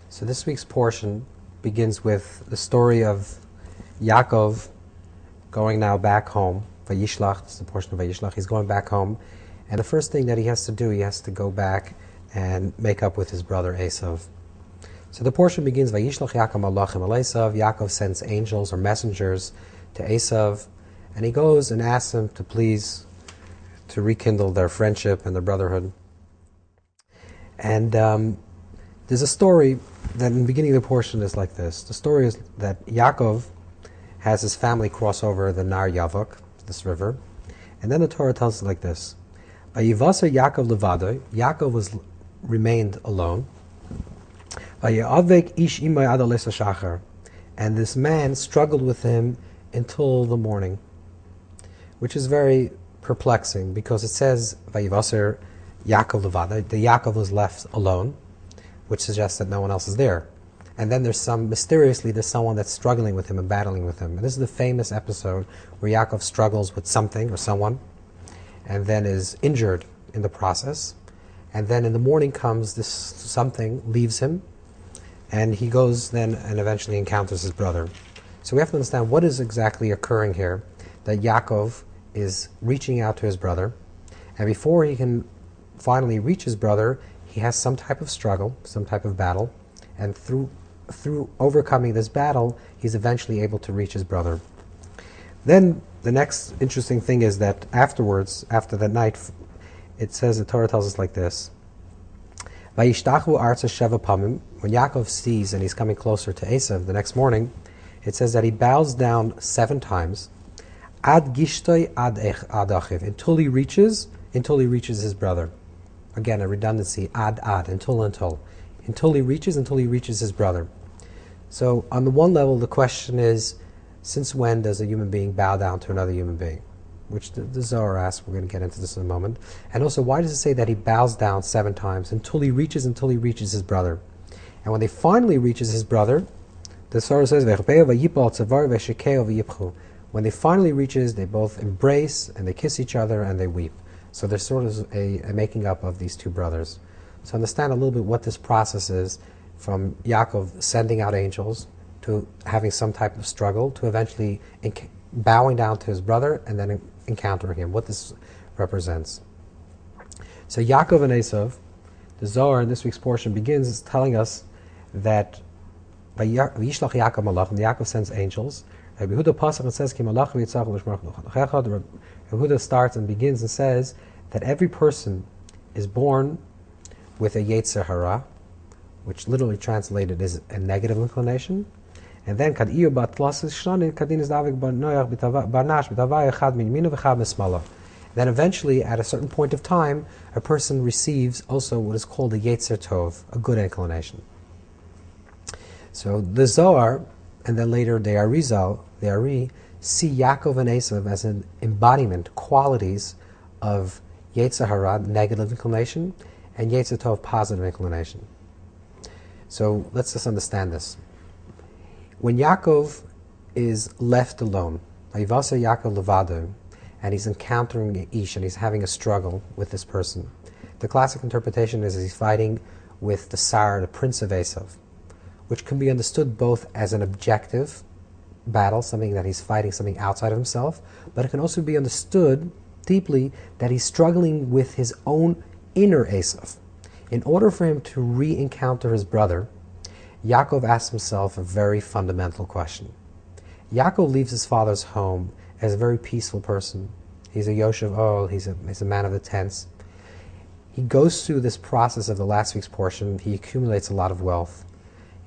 So this week's portion begins with the story of Yaakov going now back home. Vayishlach, this is the portion of Vayishlach. He's going back home, and the first thing that he has to do, he has to go back and make up with his brother Esav. So the portion begins, Vayishlach Yaakov malachim al Esav. Yaakov sends angels or messengers to Esav, and he goes and asks him to please to rekindle their friendship and their brotherhood. And there's a story that in the beginning of the portion is like this. The story is that Yaakov has his family cross over the Nar Yavok, this river, and then the Torah tells us like this: Vayivasar Yaakov levado. Yaakov remained alone. Vayavek ish imay ad alesa shachar, and this man struggled with him until the morning, which is very perplexing because it says Vayivasar Yaakov levado. The Yaakov was left alone, which suggests that no one else is there. And then there's someone that's struggling with him and battling with him. And this is the famous episode where Yaakov struggles with something or someone and then is injured in the process. And then in the morning comes this something, leaves him, and he goes then and eventually encounters his brother. So we have to understand what is exactly occurring here, that Yaakov is reaching out to his brother, and before he can finally reach his brother, he has some type of struggle, some type of battle, and through overcoming this battle, he's eventually able to reach his brother. Then the next interesting thing is that afterwards, after that night, it says, the Torah tells us like this: Vayishtachu arza sheva pamim. When Yaakov sees and he's coming closer to Esav the next morning, it says that he bows down 7 times, ad gishtoi ad achiv, until he reaches his brother. Again, a redundancy, ad, until he reaches his brother. So on the one level, the question is, since when does a human being bow down to another human being? Which the Zohar asks, we're going to get into this in a moment. And also, why does it say that he bows down 7 times until he reaches his brother? And when they finally reaches his brother, the Zohar says, when they finally reaches, they both embrace and they kiss each other and they weep. So there's sort of a making up of these two brothers. So understand a little bit what this process is, from Yaakov sending out angels to having some type of struggle to eventually bowing down to his brother and then encountering him, what this represents. So Yaakov and Esav, the Zohar in this week's portion begins telling us that Vayishlach Yaakov malachim, Yaakov sends angels. Rabbi Yehuda says, Ki malachim yitzach l'shmach. Rabbi Yehuda starts and begins and says that every person is born with a Yetzer Hara, which literally translated is a negative inclination, and then then eventually, at a certain point of time, a person receives also what is called a Yetzer Tov, a good inclination. So the Zohar, and then later the Ari, see Yaakov and Esav as an embodiment, qualities of Yetzer Hara, negative inclination, and Yetzer Tov, positive inclination. So let's just understand this. When Yaakov is left alone, Vayivasar Yaakov levado, and he's encountering Ish and he's having a struggle with this person, the classic interpretation is he's fighting with the Sar, the prince of Esav, which can be understood both as an objective battle, something that he's fighting, something outside of himself, but it can also be understood deeply that he's struggling with his own inner Esav. In order for him to re-encounter his brother, Yaakov asks himself a very fundamental question. Yaakov leaves his father's home as a very peaceful person. He's a Yoshev Ol, he's a man of the tents. He goes through this process of the last week's portion. He accumulates a lot of wealth.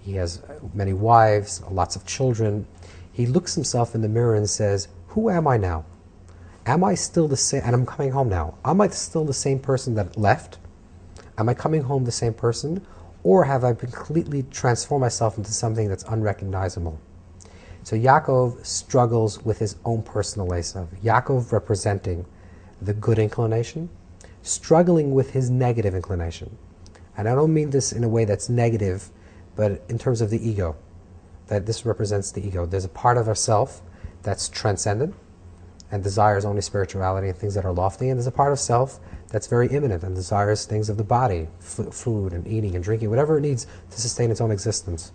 He has many wives, lots of children. He looks himself in the mirror and says, who am I now? Am I still the same? And I'm coming home now. Am I still the same person that left? Am I coming home the same person? Or have I completely transformed myself into something that's unrecognizable? So Yaakov struggles with his own personal Esav. Yaakov representing the good inclination, struggling with his negative inclination. And I don't mean this in a way that's negative, but in terms of the ego, that this represents the ego. There's a part of ourself that's transcendent and desires only spirituality and things that are lofty, and there's a part of self that's very imminent and desires things of the body, food and eating and drinking, whatever it needs to sustain its own existence.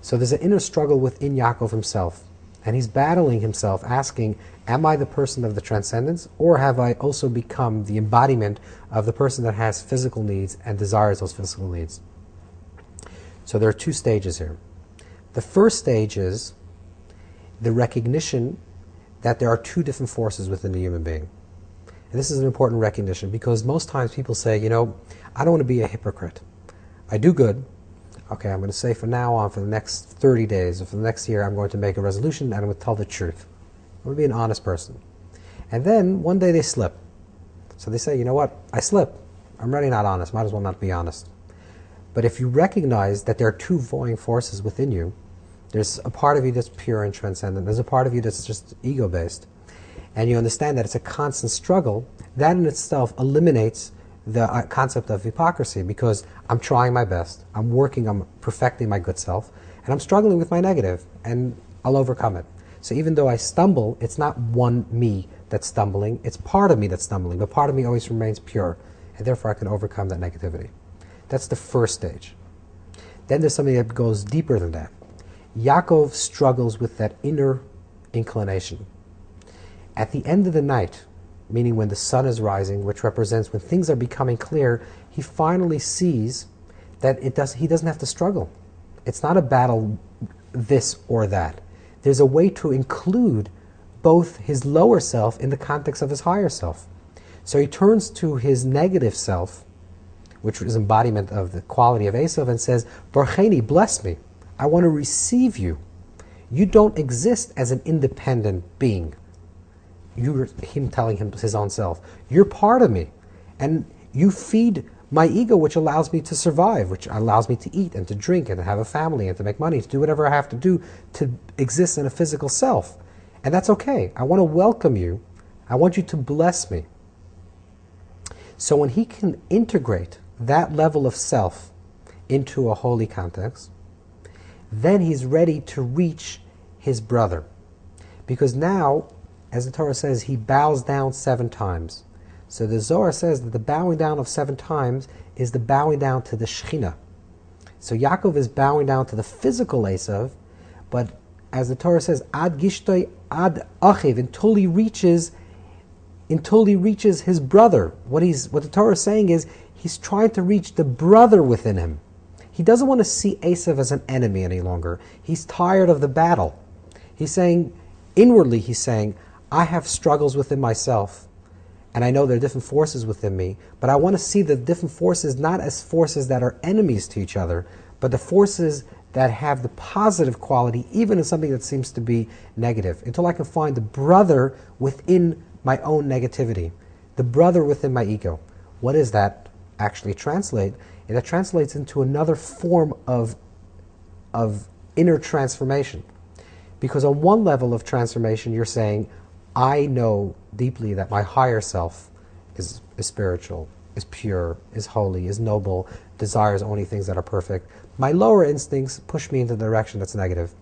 So there's an inner struggle within Yaakov himself, and he's battling himself, asking, am I the person of the transcendence, or have I also become the embodiment of the person that has physical needs and desires those physical needs? So there are two stages here. The first stage is the recognition that there are two different forces within the human being. And this is an important recognition, because most times people say, I don't want to be a hypocrite. I do good. Okay, I'm going to say from now on, for the next 30 days, or for the next year, I'm going to make a resolution and I'm going to tell the truth. I'm going to be an honest person. And then one day they slip. So they say, you know what, I slip. I'm really not honest. Might as well not be honest. But if you recognize that there are two voying forces within you, there's a part of you that's pure and transcendent. There's a part of you that's just ego-based. And you understand that it's a constant struggle. That in itself eliminates the concept of hypocrisy, because I'm trying my best. I'm working on perfecting my good self. And I'm struggling with my negative. And I'll overcome it. So even though I stumble, it's not one me that's stumbling. It's part of me that's stumbling. But part of me always remains pure. And therefore I can overcome that negativity. That's the first stage. Then there's something that goes deeper than that. Yaakov struggles with that inner inclination. At the end of the night, meaning when the sun is rising, which represents when things are becoming clear, he finally sees that he doesn't have to struggle. It's not a battle, this or that. There's a way to include both his lower self in the context of his higher self. So he turns to his negative self, which is embodiment of the quality of Esav, and says, Barcheni, bless me. I want to receive you. You don't exist as an independent being. Him telling him his own self. You're part of me. And you feed my ego, which allows me to survive, which allows me to eat and to drink and to have a family and to make money, to do whatever I have to do to exist in a physical self. And that's okay. I want to welcome you. I want you to bless me. So when he can integrate that level of self into a holy context, then he's ready to reach his brother. Because now, as the Torah says, he bows down 7 times. So the Zohar says that the bowing down of 7 times is the bowing down to the Shekhinah. So Yaakov is bowing down to the physical Esav, but as the Torah says, ad gishtoi ad achiv, until he reaches his brother. What the Torah is saying is, he's trying to reach the brother within him. He doesn't want to see Esav as an enemy any longer. He's tired of the battle. He's saying, inwardly he's saying, I have struggles within myself, and I know there are different forces within me, but I want to see the different forces not as forces that are enemies to each other, but the forces that have the positive quality, even in something that seems to be negative, until I can find the brother within my own negativity, the brother within my ego. What does that actually translate? And that translates into another form of inner transformation. Because on one level of transformation, you're saying, I know deeply that my higher self is spiritual, is pure, is holy, is noble, desires only things that are perfect. My lower instincts push me into the direction that's negative.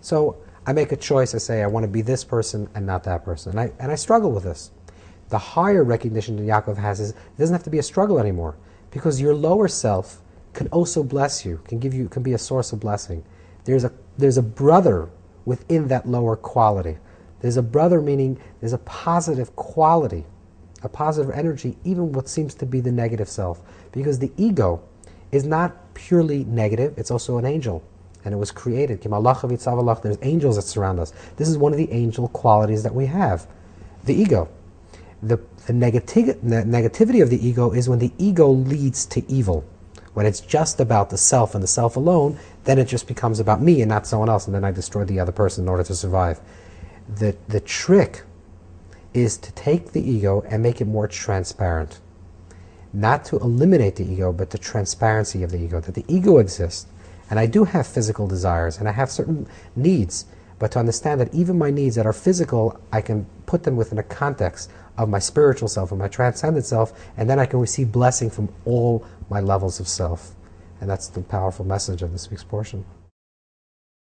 So I make a choice. I say, I want to be this person and not that person. And I struggle with this. The higher recognition that Yaakov has is, it doesn't have to be a struggle anymore. Because your lower self can also bless you, can be a source of blessing. There's a brother within that lower quality. There's a brother, meaning there's a positive quality, a positive energy, even what seems to be the negative self. Because the ego is not purely negative, it's also an angel. And it was created. There's angels that surround us. This is one of the angel qualities that we have. The ego. The negativity of the ego is when the ego leads to evil. When it's just about the self and the self alone, then it just becomes about me and not someone else, and then I destroy the other person in order to survive. The trick is to take the ego and make it more transparent. Not to eliminate the ego, but the transparency of the ego. That the ego exists, and I do have physical desires, and I have certain needs, but to understand that even my needs that are physical, I can put them within a context of my spiritual self, of my transcendent self, and then I can receive blessing from all my levels of self. And that's the powerful message of this week's portion.